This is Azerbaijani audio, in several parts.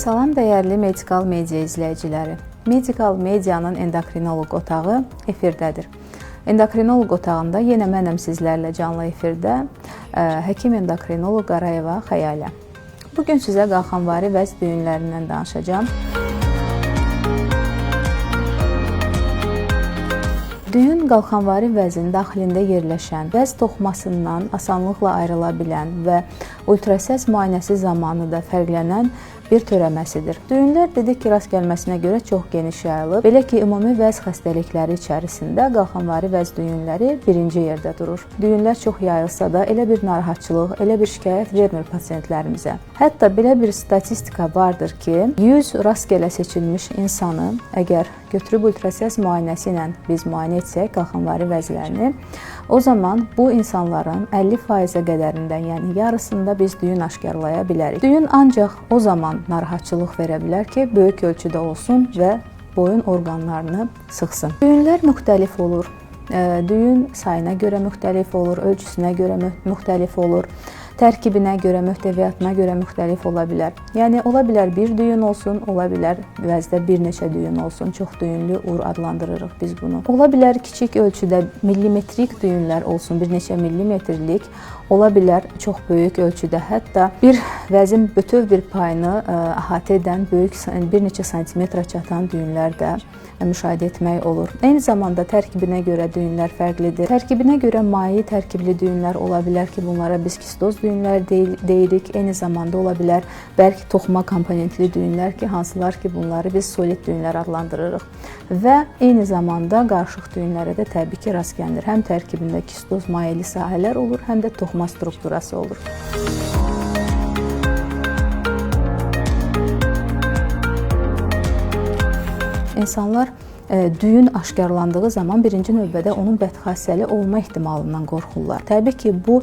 Salam dəyərli Medikal Media izləyiciləri. Medikal Medianın endokrinoloq otağı efirdədir. Endokrinoloq otağında yenə mənəm sizlərlə canlı efirdə həkim endokrinoloq Qarayeva Xəyalə. Bugün sizə qalxanvari vəz düyünlərindən danışacağım. Düyün qalxanvari vəzin daxilində yerləşən, vəz toxumasından asanlıqla ayrıla bilən və ultrasəs müayinəsi zamanı da fərqlənən bir törəməsidir. Düyünlər dedik ki, rast gəlməsinə görə çox geniş yayılıb. Belə ki, ümumi vəz xəstəlikləri içərisində qalxanvari vəz düyünləri birinci yerdə durur. Düyünlər çox yayılsa da elə bir narahatçılıq, elə bir şikayət vermir pasientlərimizə. Hətta belə bir statistika vardır ki, 100 rastgələ seçilmiş insanı əgər götürüb ultrasəs müayinəsi ilə biz müayinə etsək qalxanvari vəzlərini, o zaman bu insanların 50%-ə qədərindən, yəni yarısında biz düyün aşkarlaya bilərik. Düyün ancaq o zaman narahatçılıq verə bilər ki, böyük ölçüdə olsun və boyun orqanlarını sıxsın. Düyünlər müxtəlif olur. Düyün sayına görə müxtəlif olur, ölçüsünə görə müxtəlif olur. Tərkibinə görə, möhtəviyyatına görə müxtəlif ola bilər. Yəni, ola bilər bir düyün olsun, ola bilər vəzdə bir neçə düyün olsun. Çox düyünlü ur adlandırırıq biz bunu. Ola bilər kiçik ölçüdə millimetrik düyünlər olsun, bir neçə millimetrlik. Ola bilər çox böyük ölçüdə, hətta bir vəzin bütöv bir payını əhatə edən böyük, bir neçə santimetrə çatan düyünlər də müşahidə etmək olur. Eyni zamanda tərkibinə görə düyünlər fərqlidir. Tərkibinə görə maye tərkibli düyünlər ola bilər ki, bunlara biz kistoz düyünlər deyirik. Eyni zamanda ola bilər bərk toxuma komponentli düyünlər ki, hansılar ki, bunları biz solid düyünlər adlandırırıq. Və eyni zamanda qarışıq düyünlərə də təbii ki, rast gəlinir. Həm tərkibində kistoz mayeli sahələr olur, həm də toxuma strukturası olur. İnsanlar düyün aşkarlandığı zaman birinci növbədə onun bədxassəli olma ehtimalından qorxurlar. Təbii ki, bu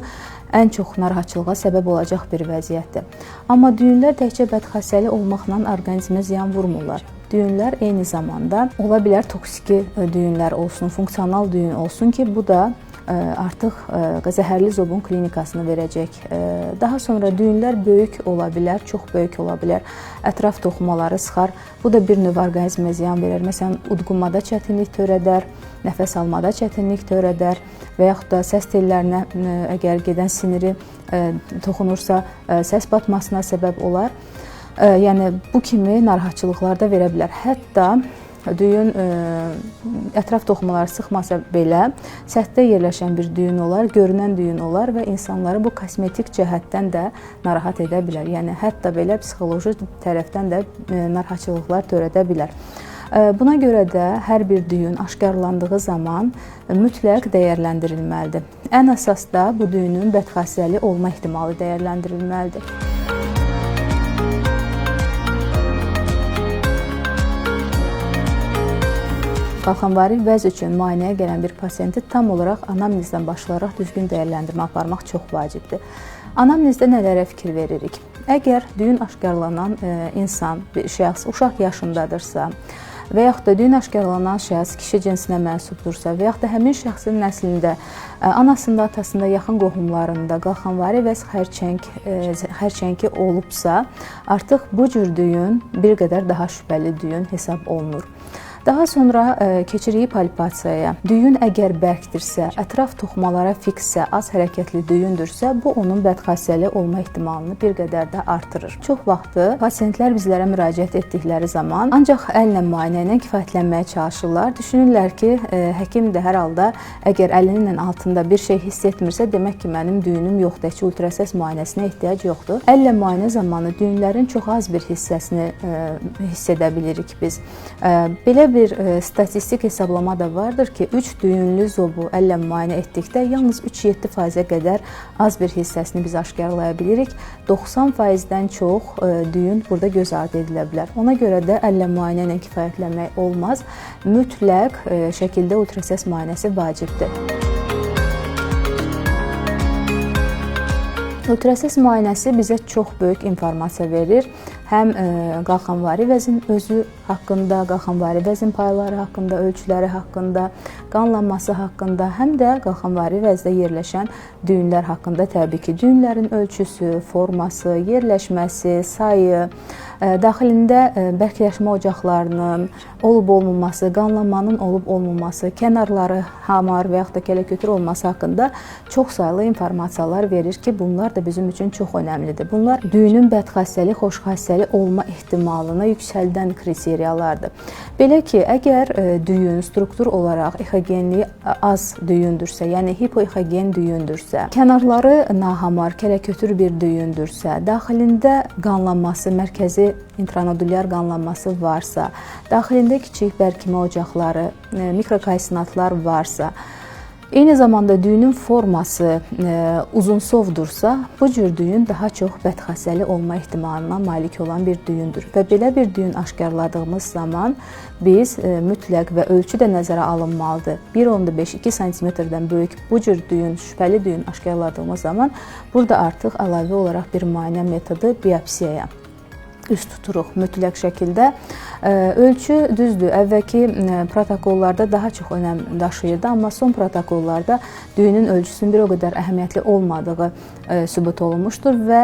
ən çox narahatçılığa səbəb olacaq bir vəziyyətdir. Amma düyünlər təkcə bədxassəli olmaqla orqanizmə ziyan vurmurlar. Düyünlər eyni zamanda ola bilər toksiki düyünlər olsun, funksional düyün olsun ki, bu da artıq zəhərli zobun klinikasını verəcək. Daha sonra düyünlər böyük ola bilər, çox böyük ola bilər. Ətraf toxumaları sıxar. Bu da bir növ orqanizmə ziyan verir. Məsələn, udqunmada çətinlik törədər, nəfəs almada çətinlik törədər və yaxud da səs tellərinə əgər gedən siniri toxunursa, səs batmasına səbəb olar. Yəni, bu kimi narahatçılıqlar da verə bilər. Hətta düyün ətraf toxumaları sıxmasa belə, səthdə yerləşən bir düyün olar, görünən düyün olar və insanları bu kosmetik cəhətdən də narahat edə bilər. Yəni, hətta belə psixoloji tərəfdən də narahatçılıqlar törədə bilər. Buna görə də hər bir düyün aşkarlandığı zaman mütləq dəyərləndirilməlidir. Ən əsas da bu düyünün bədxassəli olma ehtimalı dəyərləndirilməlidir. Qalxanvari vəz üçün müayinəyə gələn bir pasiyenti tam olaraq anamnezdən başlayaraq düzgün dəyərləndirmə aparmaq çox vacibdir. Anamnezdə nələrə fikir veririk? Əgər düyün aşkarlanan insan, bir şəxs uşaq yaşındadırsa və yaxud da düyün aşkarlanan şəxs kişi cinsinə mənsubdursa və yaxud da həmin şəxsin nəslində, anasında, atasında, yaxın qohumlarında qalxanvari vəz xərçəngi olubsa, artıq bu cür düyün bir qədər daha şübhəli düyün hesab olunur. Daha sonra keçiriyi palpasiyaya. Düyün əgər bərkdirsə, ətraf toxumalara fikssə, az hərəkətli düyündürsə, bu onun bədxassəli olma ehtimalını bir qədər də artırır. Çox vaxtı pasiyentlər bizlərə müraciət etdikləri zaman ancaq əllə müayinə ilə kifayətlənməyə çalışırlar. Düşünürlər ki, həkim də hər halda əgər əlinin altında bir şey hiss etmirsə, demək ki, mənim düyünüm yoxdur, heç ultrasəs müayinəsinə ehtiyac yoxdur. Əllə müayinə zamanı düyünlərin çox az bir hissəsini hiss edə bilirik biz. Belə bir statistik hesablama da vardır ki, 3 düyünlü zobu əllə müayinə etdikdə yalnız 3-7%-ə qədər az bir hissəsini biz aşkarlaya bilirik. 90%-dən çox düyün burada göz ardı edilə bilər. Ona görə də əllə müayinə ilə kifayətlənmək olmaz. Mütləq şəkildə ultrasəs müayinəsi vacibdir. Ultrasəs müayinəsi bizə çox böyük informasiya verir. həm qalxanvari vəzin özü haqqında, qalxanvari vəzin payları haqqında, ölçüləri haqqında, qanlanması haqqında, həm də qalxanvari vəzdə yerləşən düyünlər haqqında təbii ki, düyünlərin ölçüsü, forması, yerləşməsi, sayı, daxilində bərkləşmə ocaqlarının olub-olmaması, qanlanmanın olub-olmaması, kənarları hamar və yaxud da kələkötür olması haqqında çoxsaylı informasiyalar verir ki, bunlar da bizim üçün çox önəmlidir. Bunlar düyünün bədxassəli, xoşxassəli olma ehtimalını yüksəldən kriteriyalardır. Belə ki, əgər düyün struktur olaraq ixogenliyi az düyündürsə, yəni hipoixogen düyündürsə, kənarları nahamar, kələkötür bir düyündürsə, daxilində qanlanması, mərkəzi intranodulyar qanlanması varsa, daxilində kiçik bərkimə ocaqları, mikrokalsinatlar varsa, eyni zamanda düyünün forması uzunsovdursa, bu cür düyün daha çox bədxassəli olma ehtimalına malik olan bir düyündür. Və belə bir düyün aşkarladığımız zaman biz mütləq və ölçü də nəzərə alınmalıdır. 1,5-2 sm-dən böyük bu cür düyün, şübhəli düyün aşkarladığımız zaman burada artıq əlavə olaraq bir müayinə metodu biopsiyaya üst tuturuq mütləq şəkildə. Ölçü düzdür, əvvəlki protokollarda daha çox önəm daşıyırdı, amma son protokollarda düyünün ölçüsünün bir o qədər əhəmiyyətli olmadığı sübut olunmuşdur və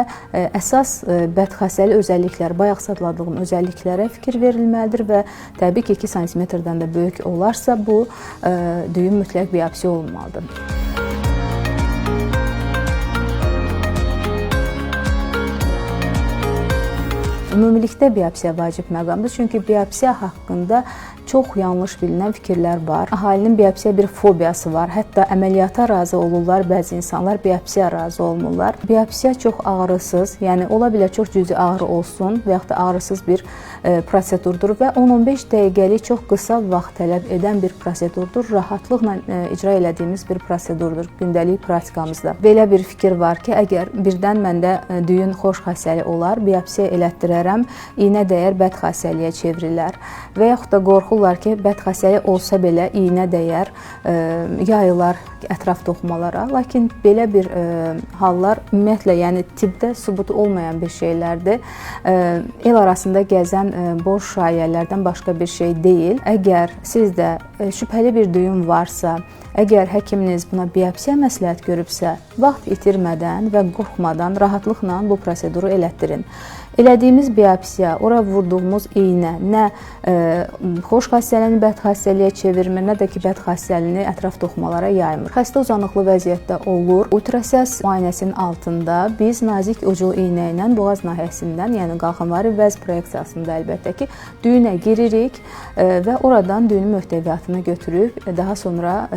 əsas bədxassəli özəlliklər, bayaq sadladığım özəlliklərə fikir verilməlidir və təbii ki, 2 sm-dən də böyük olarsa bu düyün mütləq biopsiya olunmalıdır. Ümumilikdə biopsiya vacib məqamdır, çünki biopsiya haqqında çox yanlış bilinən fikirlər var. Əhalinin biopsiya bir fobiyası var. Hətta əməliyyata razı olurlar, bəzi insanlar biopsiya razı olmurlar. Biopsiya çox ağrısız, yəni ola bilər çox cüzi ağrı olsun və yaxud da ağrısız bir prosedurdur və 10-15 dəqiqəlik çox qısa vaxt tələb edən bir prosedurdur. Rahatlıqla icra elədiyimiz bir prosedurdur gündəlik praktikamızda. Belə bir fikir var ki, əgər birdən məndə düyün xoşxassəli olar, biopsiya elətdirərəm, iynə dəyər bədxassəliyə çevrilər və yaxud da qorxurlar ki, bədxassəli olsa belə iynə dəyər, yayılar ətraf toxumalara. Lakin belə bir hallar ümumiyyətlə, yəni tibbdə sübutu olmayan bir şeylərdir. El arasında gəzən boş şayələrdən başqa bir şey deyil. Əgər sizdə şübhəli bir düyün varsa, əgər həkiminiz buna biopsiya məsləhət görübsə, vaxt itirmədən və qorxmadan rahatlıqla bu proseduru elətdirin. Elədiyimiz biopsiya, ora vurduğumuz iynə nə xoşxassəlini bədxassəliyə çevirmir, nə də ki, bədxassəlini ətraf toxumalara yaymır. Xəstə uzanıqlı vəziyyətdə olur. Ultrasəs müayinəsinin altında biz nazik uclu iynə ilə boğaz nahiyəsindən, yəni qalxanvari vəz proyeksiyasında əlbəttə ki, düyünə giririk və oradan düyünün möhtəviyyatını götürüb daha sonra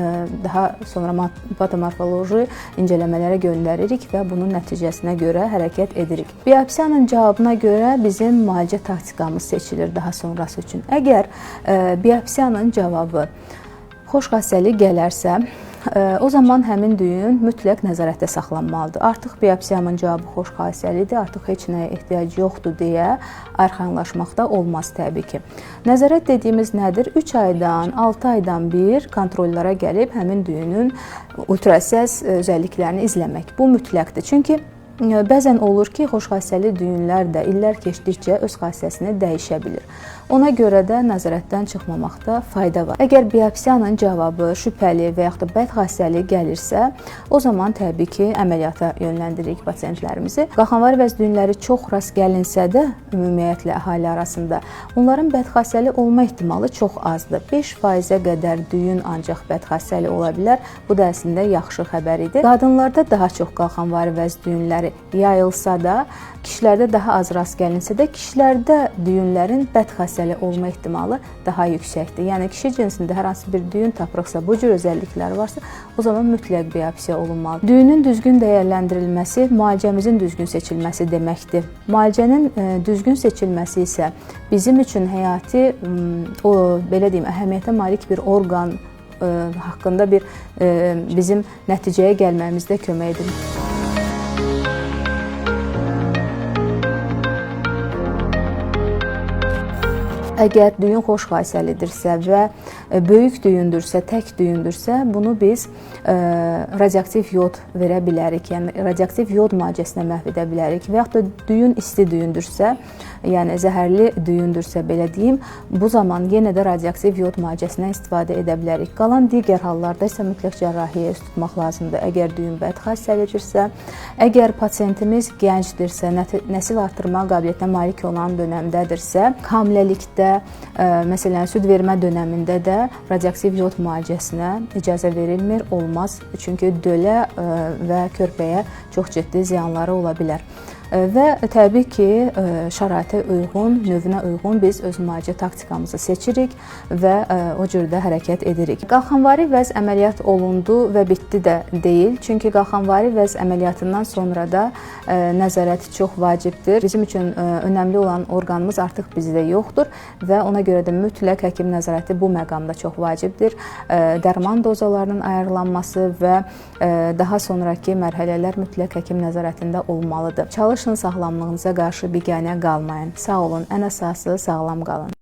patomorfoloji incələmələrə göndəririk və bunun nəticəsinə görə hərəkət edirik. Biopsiyanın cavabına görə bizim müalicə taktikamız seçilir daha sonrası üçün. Əgər biopsiyanın cavabı xoşxassəli gələrsə, o zaman həmin düyün mütləq nəzarətdə saxlanmalıdır. Artıq biopsiyamın cavabı xoşxassəlidir, artıq heç nəyə ehtiyac yoxdur deyə arxayınlaşmaqda olmaz təbii ki. Nəzarət dediyimiz nədir? 3 aydan, 6 aydan bir kontrollara gəlib həmin düyünün ultrasəs özəlliklərini izləmək. Bu mütləqdir. Çünki bəzən olur ki, xoşxassəli düyünlər də illər keçdikcə öz xassəsini dəyişə bilir. Ona görə də nəzarətdən çıxmamaqda fayda var. Əgər biopsiyanın cavabı şübhəli və yaxud da bədxassəli gəlirsə, o zaman təbii ki, əməliyyata yönləndiririk pasiyentlərimizi. Qalxanvari vəz düyünləri çox rast gəlinsə də, ümumiyyətlə əhali arasında, onların bədxassəli olma ehtimalı çox azdır. 5%-ə qədər düyün ancaq bədxassəli ola bilər. Bu da əslində yaxşı xəbər idi. Qadınlarda daha çox qalxanvari vəz düyünləri yayılsa da, kişilərdə daha az rast gəlinsə də, kişilərdə düyünlərin bədxassəli olma ehtimalı daha yüksəkdir. Yəni kişi cinsində hər hansı bir düyün tapırıqsa, bu cür özəllikləri varsa, o zaman mütləq biopsiya olunmalıdır. Düyünün düzgün dəyərləndirilməsi müalicəmizin düzgün seçilməsi deməkdir. Müalicənin düzgün seçilməsi isə bizim üçün həyati, belə deyim, əhəmiyyətə malik bir orqan haqqında bizim nəticəyə gəlməyimizdə kömək edir. Əgər düyün xoş xassəlidirsə və böyük düyündürsə, tək düyündürsə, bunu biz radioaktiv yod verə bilərik. Yəni radioaktiv yod müalicəsinə məhv edə bilərik. Və yaxud da düyün isti düyündürsə, yəni zəhərli düyündürsə belə deyim, bu zaman yenə də radioaktiv yod müalicəsindən istifadə edə bilərik. Qalan digər hallarda isə mütləq cərrahiyyəyə üst tutmaq lazımdır. Əgər düyün bəd xassəlidirsə, əgər pasiyentimiz gəncdirsə, nəsil artırma qabiliyyətinə malik olan dönəmdədirsə, hamiləlikdə, məsələn, süd vermə dönəmində də radioaktiv yod müalicəsinə icazə verilmir, olmaz. Çünki dölə və körpəyə çox ciddi ziyanları ola bilər. Və təbii ki, şəraitə uyğun, növünə uyğun biz öz müalicə taktikamızı seçirik və o cürdə hərəkət edirik. Qalxanvari vəz əməliyyat olundu və bitdi də deyil. Çünki qalxanvari vəz əməliyyatından sonra da nəzarət çox vacibdir. Bizim üçün önəmli olan orqanımız artıq bizdə yoxdur və ona görə də mütləq həkim nəzarəti bu məqamda çox vacibdir. Dərman dozalarının ayarlanması və daha sonrakı mərhələlər mütləq həkim nəzarətində olmalıdır. Çalışın sağlamlığınıza qarşı biganə qalmayın. Sağ olun, ən əsası sağlam qalın.